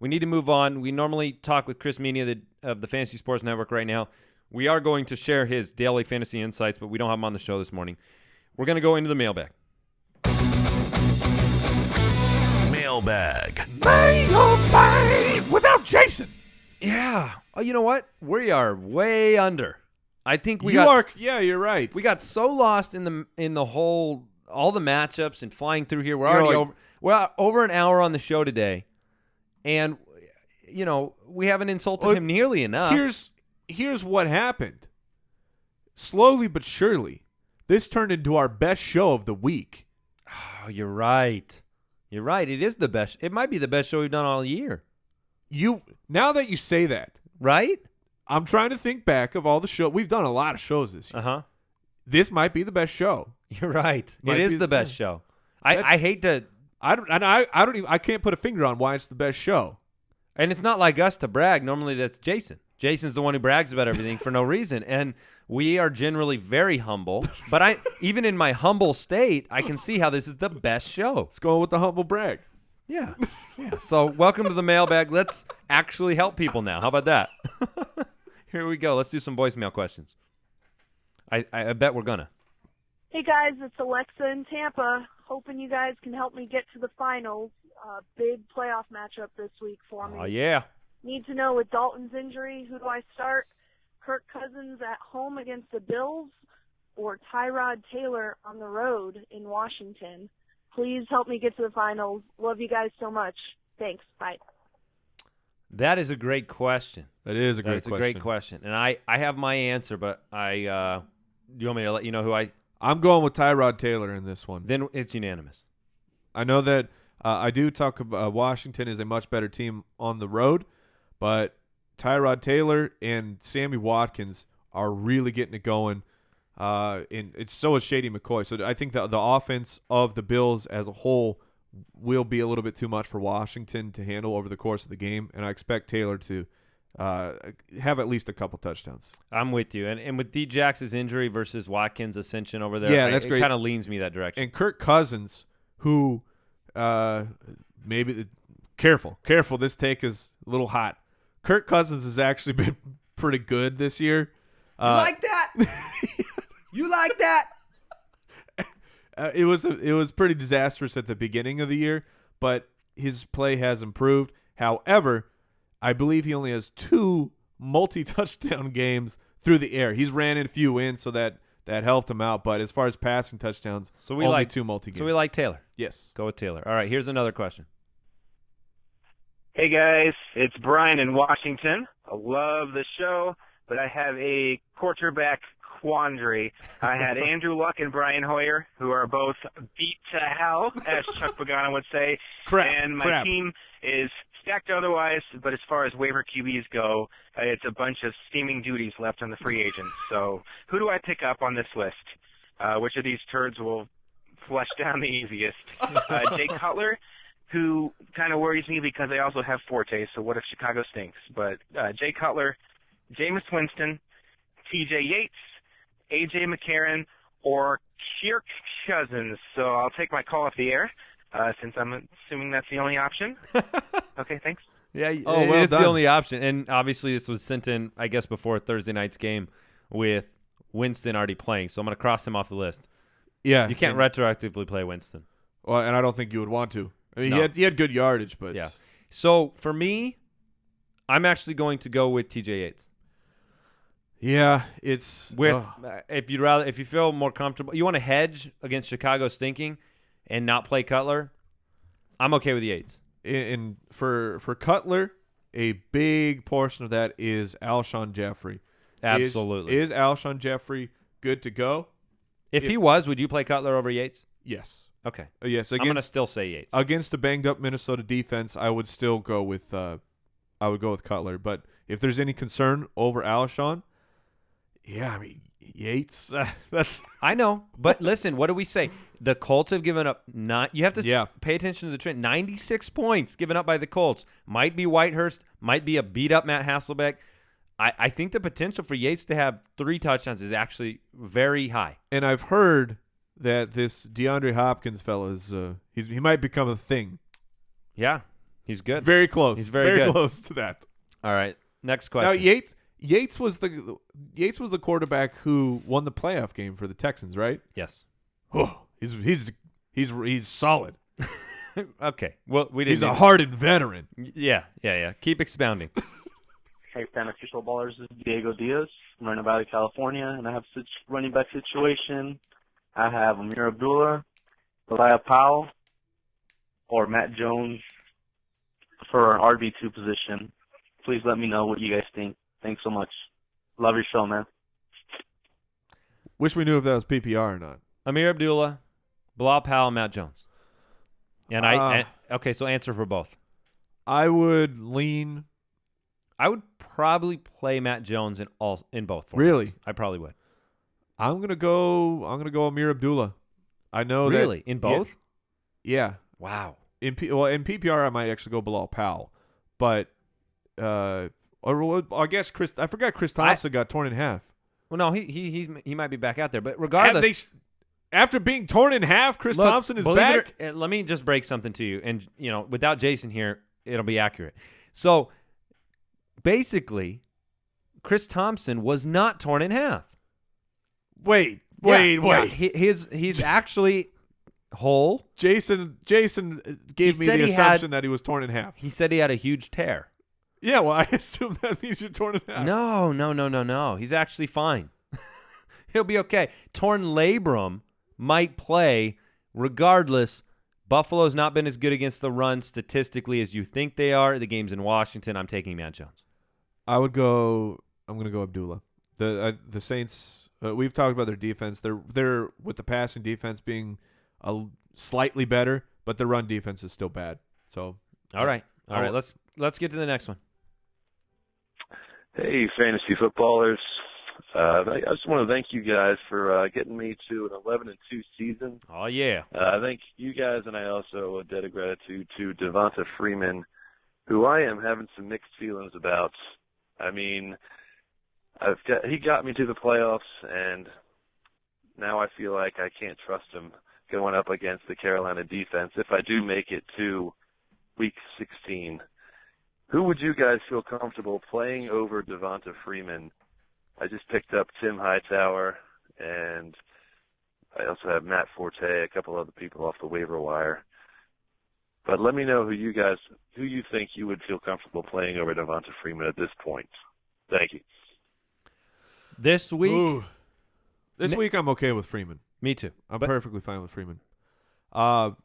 We need to move on. We normally talk with Chris Meany of the Fantasy Sports Network right now. We are going to share his daily fantasy insights, but we don't have him on the show this morning. We're going to go into the mailbag. Mailbag. Mailbag without Jason. Yeah. Oh, you know what? We are way under. I think Yeah, you're right. We got so lost in the whole all the matchups and flying through here. We're already over an hour on the show today, and we haven't insulted him nearly enough. Here's what happened. Slowly but surely, this turned into our best show of the week. Oh, you're right. You're right. It is the best. It might be the best show we've done all year. Now that you say that, right? I'm trying to think back of all the shows. We've done a lot of shows this year. Uh-huh. This might be the best show. You're right. It is the best show. I hate to. I can't put a finger on why it's the best show. And it's not like us to brag. Normally that's Jason. Jason's the one who brags about everything for no reason. And we are generally very humble. But even in my humble state, I can see how this is the best show. Let's go with the humble brag. Yeah. So welcome to the mailbag. Let's actually help people now. How about that? Here we go. Let's do some voicemail questions. I bet we're gonna. Hey guys, it's Alexa in Tampa. Hoping you guys can help me get to the finals. Big playoff matchup this week for me. Oh yeah. Need to know with Dalton's injury, who do I start? Kirk Cousins at home against the Bills or Tyrod Taylor on the road in Washington? Please help me get to the finals. Love you guys so much. Thanks. Bye. That is a great question. That is a great That's question. a great question. And I have my answer, but do you want me to let you know who I'm going with Tyrod Taylor in this one. Then it's unanimous. I know that I do talk about Washington is a much better team on the road, but Tyrod Taylor and Sammy Watkins are really getting it going. And so is Shady McCoy. So I think that the offense of the Bills as a whole will be a little bit too much for Washington to handle over the course of the game, and I expect Taylor to have at least a couple touchdowns. I'm with you. And with D. Jax's injury versus Watkins' ascension over there, that's great. It kind of leans me that direction. And Kirk Cousins, who maybe careful, this take is a little hot. Kirk Cousins has actually been pretty good this year. You like that? You like that? It was pretty disastrous at the beginning of the year, but his play has improved. However, I believe he only has 2 multi-touchdown games through the air. He's ran a few in, so that helped him out. But as far as passing touchdowns, only 2 multi-games. So we like Taylor. Yes. Go with Taylor. All right, here's another question. Hey, guys. It's Brian in Washington. I love the show, but I have a quarterback quandary. I had Andrew Luck and Brian Hoyer, who are both beat to hell, as Chuck Pagano would say. And my team is stacked otherwise, but as far as waiver QBs go, it's a bunch of steaming duties left on the free agents. So who do I pick up on this list? Which of these turds will flush down the easiest? Jay Cutler, who kind of worries me because I also have Forte, so what if Chicago stinks? But Jay Cutler, Jameis Winston, TJ Yates, AJ McCarron, or Kirk Cousins. So I'll take my call off the air, since I'm assuming that's the only option. Okay, thanks. Yeah, it is the only option. And obviously this was sent in, I guess, before Thursday night's game with Winston already playing. So I'm going to cross him off the list. Yeah. You can't retroactively play Winston. Well, and I don't think you would want to. I mean, No. he had good yardage, but yeah. So for me, I'm actually going to go with TJ Yates. Yeah, it's if you feel more comfortable, you want to hedge against Chicago stinking and not play Cutler. I'm okay with Yates. And for Cutler, a big portion of that is Alshon Jeffrey. Absolutely. Is Alshon Jeffrey good to go? If he was, would you play Cutler over Yates? Yes. Okay. Yes. I'm going to still say Yates. Against a banged up Minnesota defense, I would still go with Cutler. But if there's any concern over Alshon, yeah, I mean Yates. I know, but listen, what do we say? The Colts have given up you have to pay attention to the trend. 96 points given up by the Colts. Might be Whitehurst, might be a beat up Matt Hasselbeck. I think the potential for Yates to have 3 touchdowns is actually very high. And I've heard that this DeAndre Hopkins fella he might become a thing. Yeah. He's good. Very close. He's very good. close to that. All right. Next question. Now Yates was the quarterback who won the playoff game for the Texans, right? Yes. Oh, he's solid. Okay. Well, we didn't. He's a hardened veteran. Yeah. Keep expounding. Hey, fantasy footballers, this is Diego Diaz from Moreno Valley, California, and I have a running back situation. I have Ameer Abdullah, Bilal Powell, or Matt Jones for an RB2 position. Please let me know what you guys think. Thanks so much. Love your show, man. Wish we knew if that was PPR or not. Ameer Abdullah, Bilal Powell, Matt Jones. And okay, so answer for both. I would lean. I would probably play Matt Jones in both formats. Really? I probably would. I'm gonna go Ameer Abdullah. I know really that, in both. Yeah. Wow. In PPR, I might actually go Bilal Powell, but I guess I forgot Chris Thompson got torn in half. Well, no, he might be back out there, but regardless, after being torn in half, Chris Thompson is back. Let me just break something to you, and without Jason here, it'll be accurate. So basically, Chris Thompson was not torn in half. Wait. He's actually whole. Jason gave me the assumption that he was torn in half. He said he had a huge tear. Yeah, well, I assume that means you're torn in half. No. He's actually fine. He'll be okay. Torn labrum might play regardless. Buffalo's not been as good against the run statistically as you think they are. The game's in Washington. I'm taking Matt Jones. I'm going to go Abdullah. The Saints, we've talked about their defense. They're with the passing defense being slightly better, but the run defense is still bad. So, all right. Let's get to the next one. Hey, fantasy footballers. I just want to thank you guys for getting me to an 11-2 season. Oh, yeah. I thank you guys, and I also a debt of gratitude to Devonta Freeman, who I am having some mixed feelings about. I mean, he got me to the playoffs, and now I feel like I can't trust him going up against the Carolina defense if I do make it to Week 16. Who would you guys feel comfortable playing over Devonta Freeman? I just picked up Tim Hightower, and I also have Matt Forte, a couple other people off the waiver wire. But let me know who you think you would feel comfortable playing over Devonta Freeman at this point. Thank you. This week? This week I'm okay with Freeman. Me too. I'm perfectly fine with Freeman.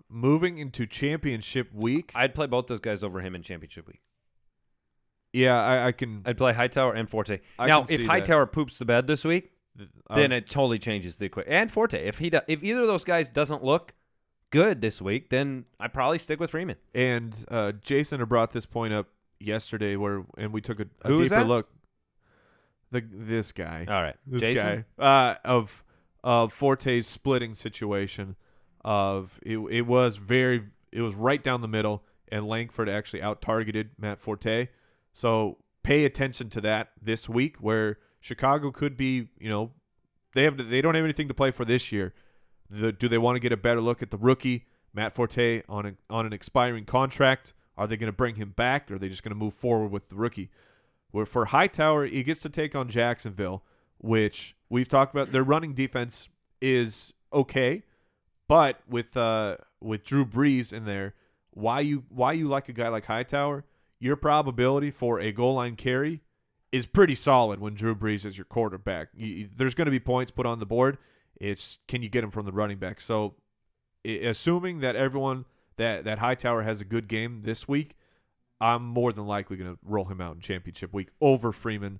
Moving into championship week. I'd play both those guys over him in championship week. Yeah, I can. I'd play Hightower and Forte. Now, if Hightower poops the bed this week, then it totally changes the equation. And Forte, if either of those guys doesn't look good this week, then I'd probably stick with Freeman. And Jason had brought this point up yesterday, and we took a deeper look. This guy. All right, this Jason? guy of Forte's splitting situation. It was right down the middle, and Langford actually out targeted Matt Forte. So pay attention to that this week, where Chicago could be, they don't have anything to play for this year. Do they want to get a better look at the rookie Matt Forte on an expiring contract? Are they going to bring him back, or are they just going to move forward with the rookie? Where for Hightower, he gets to take on Jacksonville, which we've talked about. Their running defense is okay, but with Drew Brees in there, why you like a guy like Hightower? Your probability for a goal line carry is pretty solid when Drew Brees is your quarterback. There's going to be points put on the board. It's can you get him from the running back? So, assuming that that Hightower has a good game this week, I'm more than likely going to roll him out in championship week over Freeman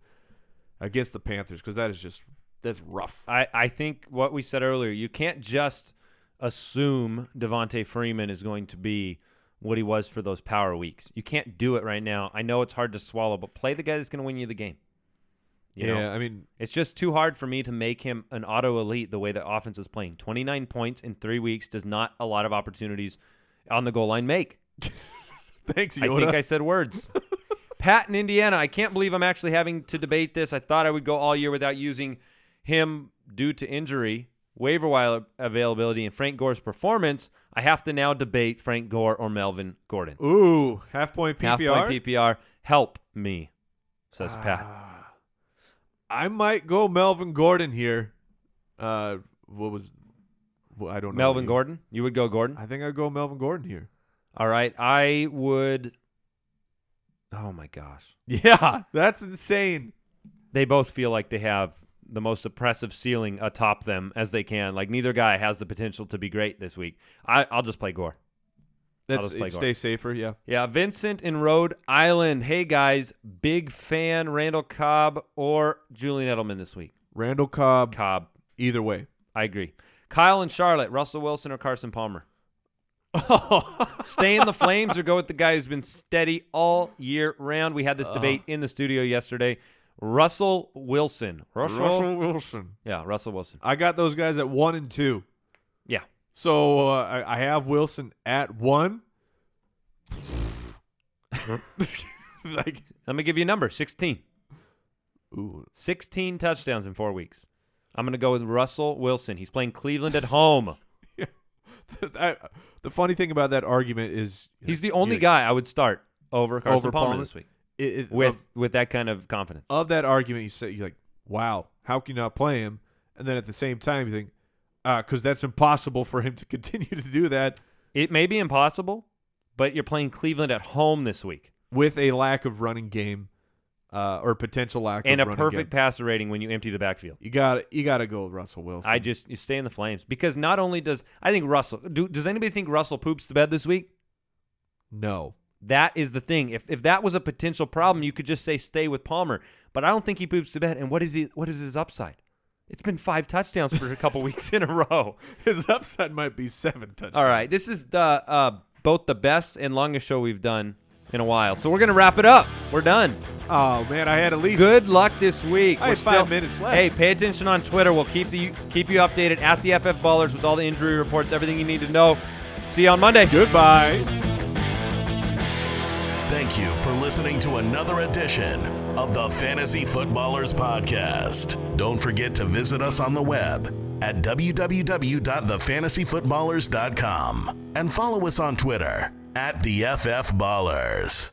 against the Panthers, because that's rough. I think what we said earlier, you can't just assume Devonta Freeman is going to be what he was for those power weeks. You can't do it right now. I know it's hard to swallow, but play the guy that's going to win you the game. You know? I mean, it's just too hard for me to make him an auto elite the way the offense is playing. 29 points in 3 weeks does not a lot of opportunities on the goal line make. Thanks, Yoda. I think I said words. Pat in Indiana, I can't believe I'm actually having to debate this. I thought I would go all year without using him due to injury. waiver wire availability, and Frank Gore's performance, I have to now debate Frank Gore or Melvin Gordon. Ooh, half-point PPR? Half-point PPR. Help me, says Pat. I might go Melvin Gordon here. I don't know. Melvin Gordon? You would go Gordon? I think I'd go Melvin Gordon here. All right. I would. Oh, my gosh. Yeah, that's insane. They both feel like they have the most oppressive ceiling atop them as they can. Like, neither guy has the potential to be great this week. I'll just play Gore. Stay safer, yeah. Yeah, Vincent in Rhode Island. Hey, guys, big fan, Randall Cobb or Julian Edelman this week? Randall Cobb. Cobb. Either way. I agree. Kyle in Charlotte, Russell Wilson or Carson Palmer? Stay in the Flames or go with the guy who's been steady all year round? We had this debate in the studio yesterday. Russell Wilson. Russell Wilson. Yeah, Russell Wilson. I got those guys at 1 and 2. Yeah. So I have Wilson at 1. Let me give you a number, 16. Ooh. 16 touchdowns in 4 weeks. I'm going to go with Russell Wilson. He's playing Cleveland at home. Yeah. The funny thing about that argument is he's the only guy I would start over Carson Palmer this week with that kind of confidence. Of that argument, you're like, wow, how can you not play him? And then at the same time, you think, because that's impossible for him to continue to do that. It may be impossible, but you're playing Cleveland at home this week. With a lack of running game or potential lack of running game. And a perfect passer rating when you empty the backfield. You got to go with Russell Wilson. You stay in the Flames. Because not only does – I think Russell – does anybody think Russell poops the bed this week? No. That is the thing. If that was a potential problem, you could just say stay with Palmer. But I don't think he poops the bed. And what is his upside? It's been 5 touchdowns for a couple weeks in a row. His upside might be 7 touchdowns. All right. This is both the best and longest show we've done in a while. So we're going to wrap it up. We're done. Oh, man, I had at least... Good luck this week. I have 5 minutes left. Hey, pay attention on Twitter. We'll keep you updated at the FF Ballers with all the injury reports, everything you need to know. See you on Monday. Goodbye. Thank you for listening to another edition of the Fantasy Footballers Podcast. Don't forget to visit us on the web at www.thefantasyfootballers.com and follow us on Twitter at the FF Ballers.